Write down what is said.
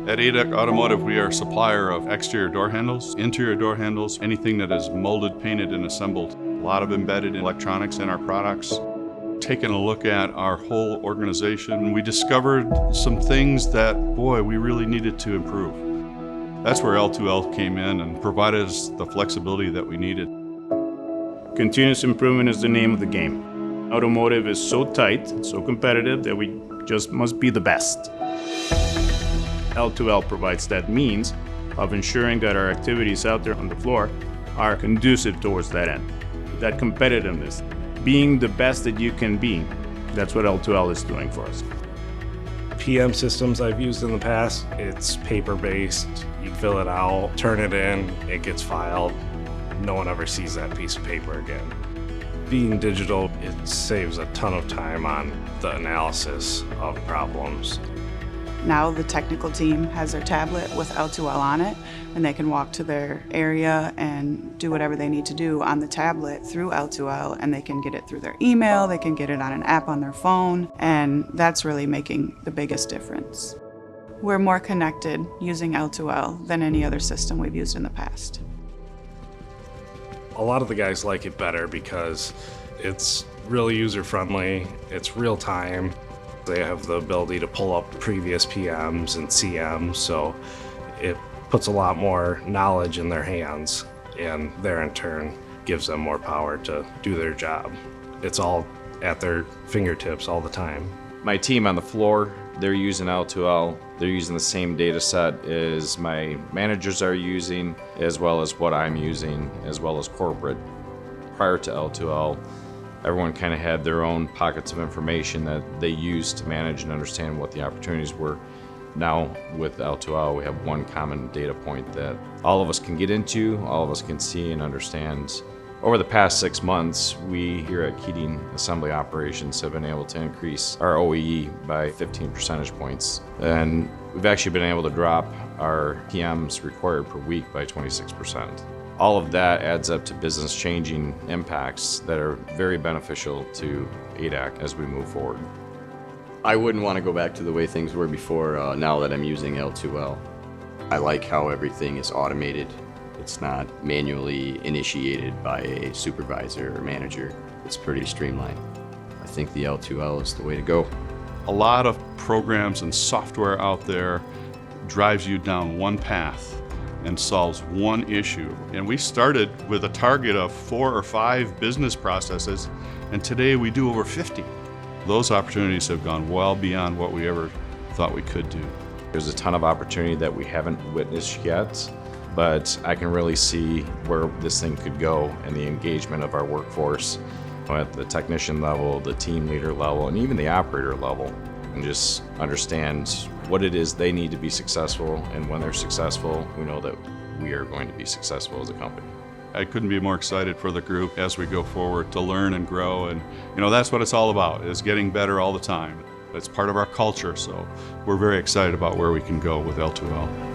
At ADAC Automotive, we are a supplier of exterior door handles, interior door handles, anything that is molded, painted, and assembled. A lot of embedded electronics in our products. Taking a look at our whole organization, we discovered some things that, boy, we really needed to improve. That's where L2L came in and provided us the flexibility that we needed. Continuous improvement is the name of the game. Automotive is so tight, so competitive that we just must be the best. L2L provides that means of ensuring that our activities out there on the floor are conducive towards that end. That competitiveness, being the best that you can be, that's what L2L is doing for us. PM systems I've used in the past, it's paper-based. You fill it out, turn it in, it gets filed. No one ever sees that piece of paper again. Being digital, it saves a ton of time on the analysis of problems. Now the technical team has their tablet with L2L on it, and they can walk to their area and do whatever they need to do on the tablet through L2L, and they can get it through their email, they can get it on an app on their phone, and that's really making the biggest difference. We're more connected using L2L than any other system we've used in the past. A lot of the guys like it better because it's really user-friendly, it's real-time. They have the ability to pull up previous PMs and CMs, so it puts a lot more knowledge in their hands, and there in turn gives them more power to do their job. It's all at their fingertips all the time. My team on the floor, they're using L2L. They're using the same data set as my managers are using, as well as what I'm using, as well as corporate. Prior to L2L, everyone kind of had their own pockets of information that they used to manage and understand what the opportunities were. Now with L2L, we have one common data point that all of us can get into, all of us can see and understand. Over the past 6 months, we here at Keating Assembly Operations have been able to increase our OEE by 15 percentage points. And we've actually been able to drop our PMs required per week by 26%. All of that adds up to business-changing impacts that are very beneficial to ADAC as we move forward. I wouldn't want to go back to the way things were before now that I'm using L2L. I like how everything is automated. It's not manually initiated by a supervisor or manager. It's pretty streamlined. I think the L2L is the way to go. A lot of programs and software out there drives you down one path and solves one issue. And we started with a target of 4 or 5 business processes, and today we do over 50. Those opportunities have gone well beyond what we ever thought we could do. There's a ton of opportunity that we haven't witnessed yet, but I can really see where this thing could go and the engagement of our workforce at the technician level, the team leader level, and even the operator level, and just understand what it is they need to be successful, and when they're successful, we know that we are going to be successful as a company. I couldn't be more excited for the group as we go forward to learn and grow, and that's what it's all about, is getting better all the time. It's part of our culture, so we're very excited about where we can go with L2L.